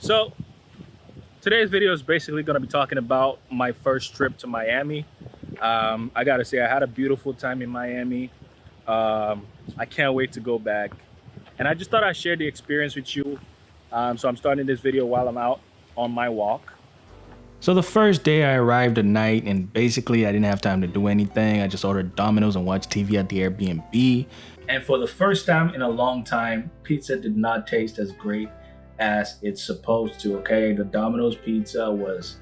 So today's video is basically going to be talking about my first trip to Miami. I gotta say, I had a beautiful time in Miami. I can't wait to go back, and I just thought I'd share the experience with you. So I'm starting this video while I'm out on my walk. So the first day I arrived at night, and basically I didn't have time to do anything. I just ordered Domino's and watched TV at the Airbnb. And for the first time in a long time, pizza did not taste as great as it's supposed to, okay? The Domino's pizza was,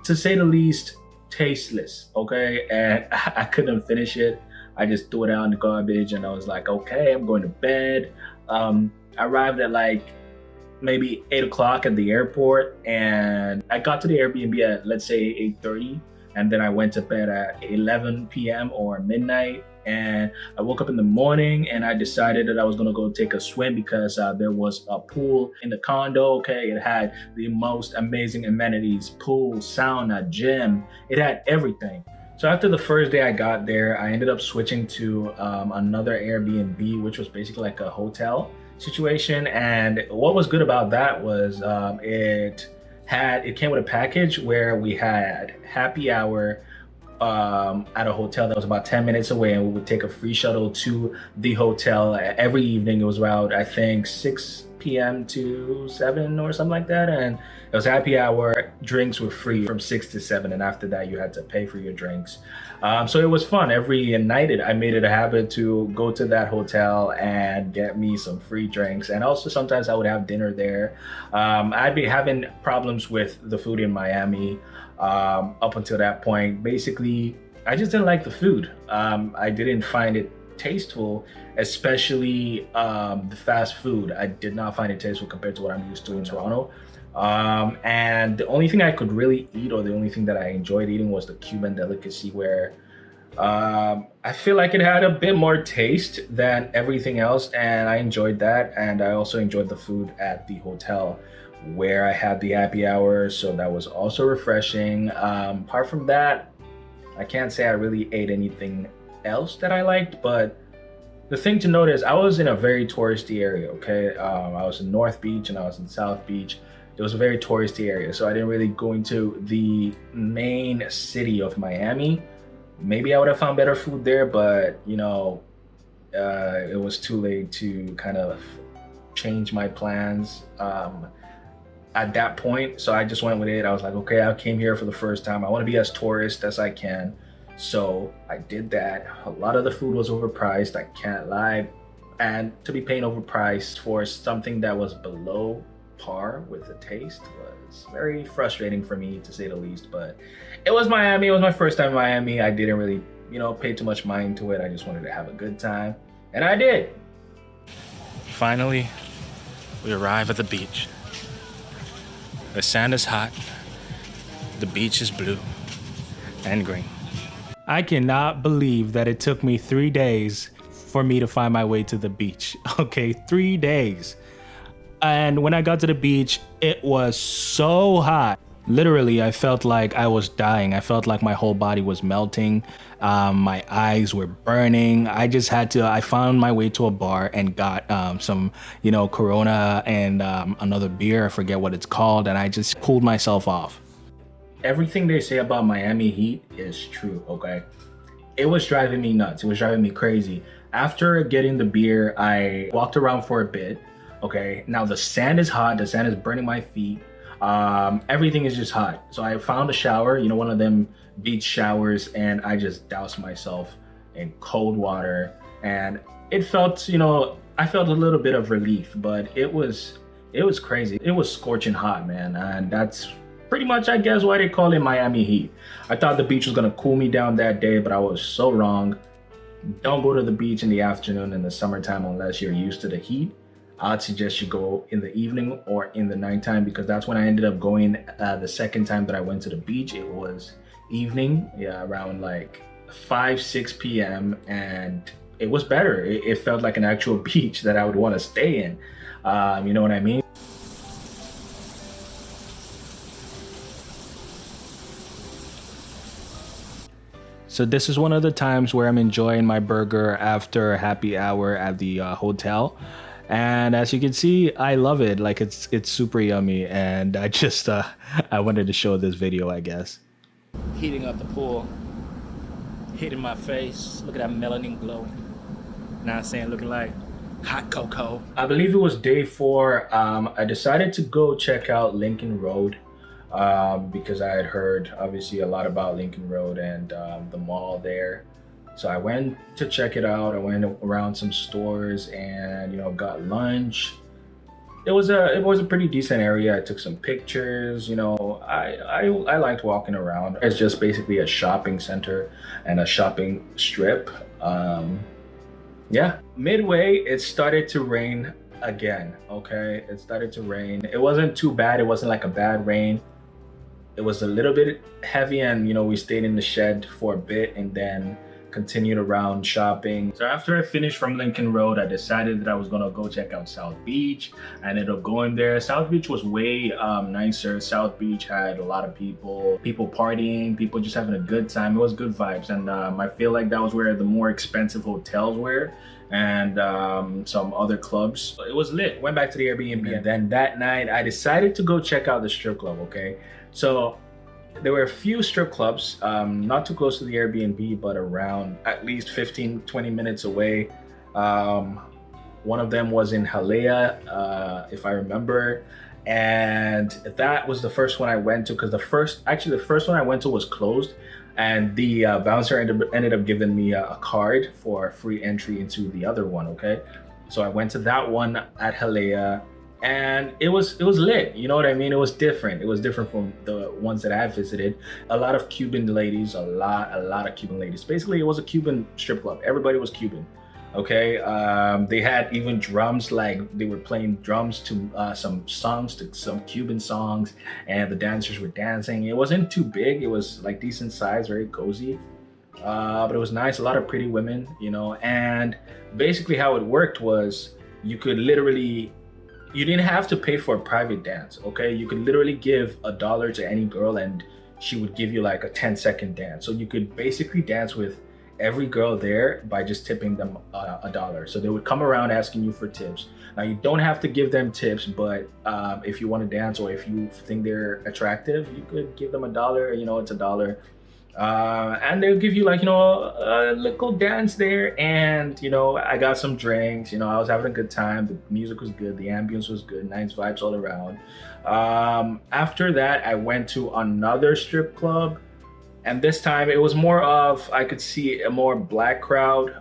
to say the least, tasteless, okay? And I couldn't finish it. I just threw it out in the garbage and I was like, okay, I'm going to bed. I arrived at like maybe 8 o'clock at the airport, and I got to the Airbnb at, let's say, 8:30, and then I went to bed at 11 p.m. or midnight. And I woke up in the morning and I decided that I was gonna go take a swim because there was a pool in the condo. Okay, it had the most amazing amenities: pool, sauna, gym. It had everything. So after the first day I got there, I ended up switching to another Airbnb, which was basically like a hotel situation. And what was good about that was it came with a package where we had happy hour at a hotel that was about 10 minutes away, and we would take a free shuttle to the hotel every evening. It was about, I think, 6 p.m. to 7 or something like that, and it was happy hour. Drinks were free from 6 to 7, and after that you had to pay for your drinks. So it was fun. Every night I made it a habit to go to that hotel and get me some free drinks, and also sometimes I would have dinner there. I'd be having problems with the food in Miami up until that point. Basically, I just didn't like the food. I didn't find it tasteful, especially the fast food. I did not find it tasteful compared to what I'm used to in Toronto. And the only thing I could really eat, or the only thing that I enjoyed eating, was the Cuban delicacy, where I feel like it had a bit more taste than everything else, and I enjoyed that. And I also enjoyed the food at the hotel where I had the happy hour, so that was also refreshing. Apart from that, I can't say I really ate anything else that I liked, but the thing to note is I was in a very touristy area, okay? I was in North Beach and I was in South Beach. It was a very touristy area, so I didn't really go into the main city of Miami. Maybe I would have found better food there, but you know, it was too late to kind of change my plans at that point. So I just went with it. I was like, okay, I came here for the first time. I want to be as tourist as I can. So I did that. A lot of the food was overpriced, I can't lie. And to be paying overpriced for something that was below par with the taste was very frustrating for me, to say the least. But it was Miami. It was my first time in Miami. I didn't really, pay too much mind to it. I just wanted to have a good time, and I did. Finally, we arrive at the beach. The sand is hot, the beach is blue and green. I cannot believe that it took me 3 days for me to find my way to the beach. Okay, 3 days. And when I got to the beach, it was so hot. Literally, I felt like I was dying. I felt like my whole body was melting. My eyes were burning. I found my way to a bar and got some, Corona and another beer. I forget what it's called. And I just cooled myself off. Everything they say about Miami heat is true, okay? It was driving me nuts. It was driving me crazy. After getting the beer, I walked around for a bit, okay? Now the sand is hot. The sand is burning my feet. Everything is just hot. So I found a shower, one of them beach showers, and I just doused myself in cold water. And it felt, I felt a little bit of relief, but it was crazy. It was scorching hot, man. And that's pretty much, I guess, why they call it Miami heat. I thought the beach was gonna cool me down that day, but I was so wrong. Don't go to the beach in the afternoon in the summertime unless you're used to the heat. I'd suggest you go in the evening or in the nighttime, because that's when I ended up going the second time that I went to the beach. It was evening, around like 5-6 p.m. and it was better. It felt like an actual beach that I would want to stay in. You know what I mean? So this is one of the times where I'm enjoying my burger after a happy hour at the hotel. And as you can see, I love it. Like it's super yummy, and I just I wanted to show this video, I guess. Heating up the pool, hitting my face. Look at that melanin glowing. Now I'm saying, looking like hot cocoa. I believe it was day 4. I decided to go check out Lincoln Road because I had heard obviously a lot about Lincoln Road and the mall there. So I went to check it out. I went around some stores and, you know, got lunch. It was a pretty decent area. I took some pictures. You know, I liked walking around. It's just basically a shopping center and a shopping strip. Yeah. Midway, it started to rain again. Okay, it started to rain. It wasn't too bad. It wasn't like a bad rain. It was a little bit heavy, and you know, we stayed in the shed for a bit and then continued around shopping. So after I finished from Lincoln Road, I decided that I was gonna go check out South Beach. I ended up going there. South Beach was way nicer. South Beach had a lot of people partying, people just having a good time. It was good vibes, and I feel like that was where the more expensive hotels were and some other clubs. It was lit. Went back to the Airbnb, and then that night I decided to go check out the strip club. Okay, so there were a few strip clubs, not too close to the Airbnb, but around at least 15-20 minutes away. One of them was in Halea, if I remember, and that was the first one I went to, because the first one I went to was closed, and the bouncer ended up giving me a card for free entry into the other one. Okay, so I went to that one at Halea. And it was lit, you know what I mean? It was different. It was different from the ones that I visited. A lot of Cuban ladies, a lot of Cuban ladies. Basically, it was a Cuban strip club. Everybody was Cuban, okay? They had even drums, like they were playing drums to some Cuban songs, and the dancers were dancing. It wasn't too big. It was like decent size, very cozy. But it was nice, a lot of pretty women, you know? And basically how it worked was you didn't have to pay for a private dance, okay? You could literally give $1 to any girl and she would give you like a 10-second dance. So you could basically dance with every girl there by just tipping them $1. So they would come around asking you for tips. Now you don't have to give them tips, but if you want to dance or if you think they're attractive, you could give them $1, you know, it's $1. And they'll give you like, you know, a little dance there, and you know, I got some drinks, you know, I was having a good time. The music was good, the ambience was good, nice vibes all around. After that I went to another strip club, and this time it was more of, I could see a more black crowd.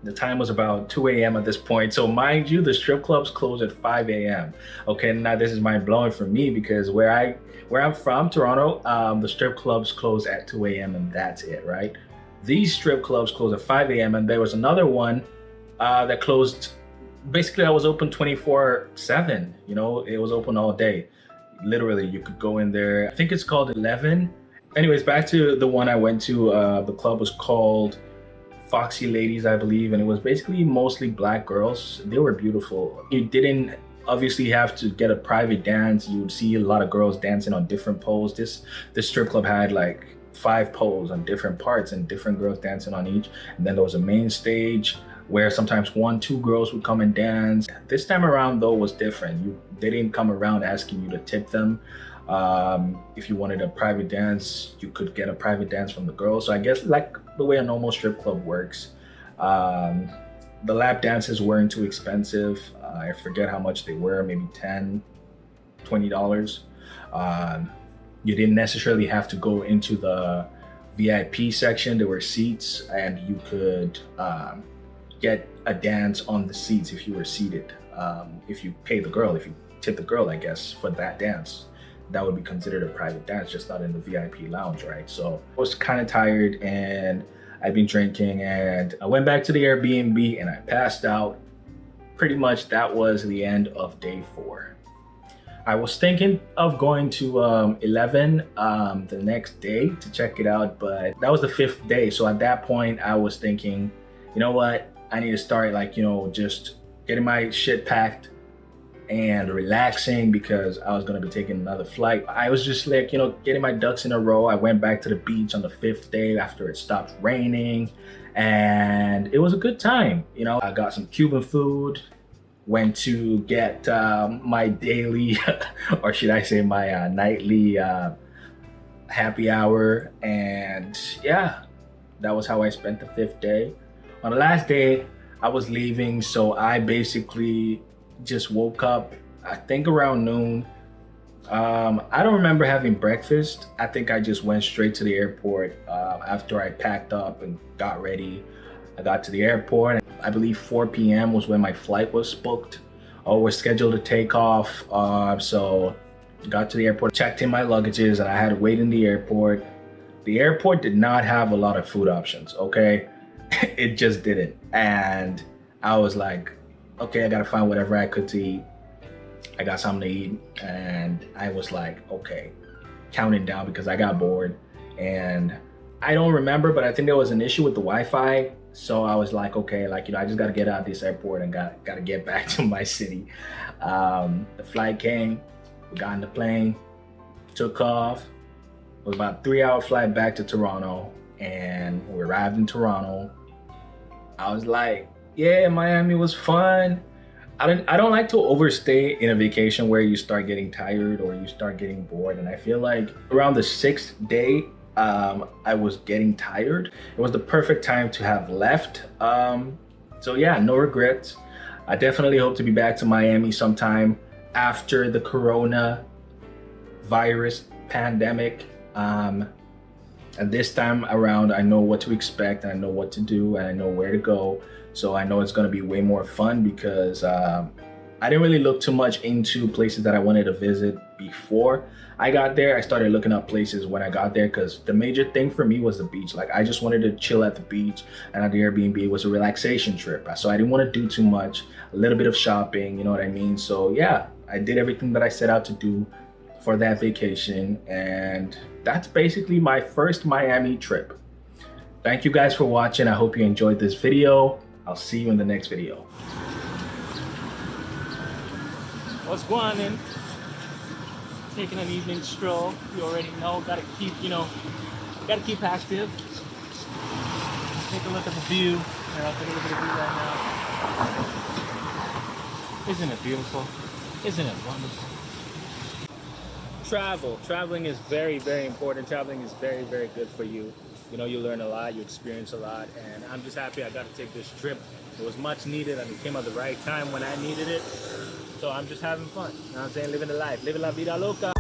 The time was about 2 a.m. at this point. So mind you, the strip clubs close at 5 a.m. Okay, now this is mind blowing for me because where I'm from, Toronto, the strip clubs close at 2 a.m. and that's it, right? These strip clubs close at 5 a.m. and there was another one that closed, basically I was open 24/7, you know, it was open all day. Literally, you could go in there. I think it's called 11. Anyways, back to the one I went to, the club was called Foxy Ladies, I believe, and it was basically mostly black girls. They were beautiful. You didn't obviously have to get a private dance. You would see a lot of girls dancing on different poles. This strip club had like 5 poles on different parts and different girls dancing on each. And then there was a main stage where sometimes 1-2 girls would come and dance. This time around though was different. They didn't come around asking you to tip them. If you wanted a private dance, you could get a private dance from the girls. So I guess like the way a normal strip club works. The lap dances weren't too expensive. I forget how much they were, maybe $10, $20. You didn't necessarily have to go into the VIP section. There were seats and you could get a dance on the seats if you were seated. If you pay the girl, if you tip the girl, I guess, for that dance, that would be considered a private dance, just not in the VIP lounge, right? So I was kind of tired and I'd been drinking, and I went back to the Airbnb and I passed out. Pretty much that was the end of day 4. I was thinking of going to 11 the next day to check it out, but that was the 5th day. So at that point I was thinking, you know what, I need to start like, you know, just getting my shit packed, and relaxing because I was gonna be taking another flight. I was just like, getting my ducks in a row. I went back to the beach on the 5th day after it stopped raining, and it was a good time. I got some Cuban food, went to get my daily, or should I say my nightly happy hour, and yeah, that was how I spent the 5th day. On the last day, I was leaving, so I basically just woke up, I think around noon. I don't remember having breakfast. I think I just went straight to the airport after I packed up and got ready. I got to the airport. I believe 4 p.m. was when my flight was booked or was scheduled to take off. So got to the airport, checked in my luggages, and I had to wait in the airport. The airport did not have a lot of food options, okay? It just didn't. And I was like, okay, I gotta find whatever I could to eat. I got something to eat, and I was like, okay, counting down because I got bored. And I don't remember, but I think there was an issue with the Wi-Fi. So I was like, okay, I just gotta get out of this airport and gotta get back to my city. The flight came, we got in the plane, took off. It was about a 3-hour flight back to Toronto, and we arrived in Toronto. I was like, yeah, Miami was fun. I don't like to overstay in a vacation where you start getting tired or you start getting bored. And I feel like around the 6th day, I was getting tired. It was the perfect time to have left. So yeah, no regrets. I definitely hope to be back to Miami sometime after the corona virus pandemic. And this time around, I know what to expect, and I know what to do, and I know where to go. So I know it's going to be way more fun because I didn't really look too much into places that I wanted to visit before I got there. I started looking up places when I got there because the major thing for me was the beach. Like, I just wanted to chill at the beach, and at the Airbnb it was a relaxation trip. So I didn't want to do too much, a little bit of shopping, you know what I mean? So yeah, I did everything that I set out to do for that vacation, and that's basically my first Miami trip. Thank you guys for watching. I hope you enjoyed this video. I'll see you in the next video. What's going on, then? Taking an evening stroll. You already know, gotta keep active. Take a look at the view. Here, I'll take a look at the view right now. Isn't it beautiful? Isn't it wonderful? Traveling is very, very important. Traveling is very, very good for you. You learn a lot, you experience a lot, and I'm just happy I got to take this trip. It was much needed, and it came at the right time when I needed it. So I'm just having fun. You know what I'm saying? Living the life, living la vida loca.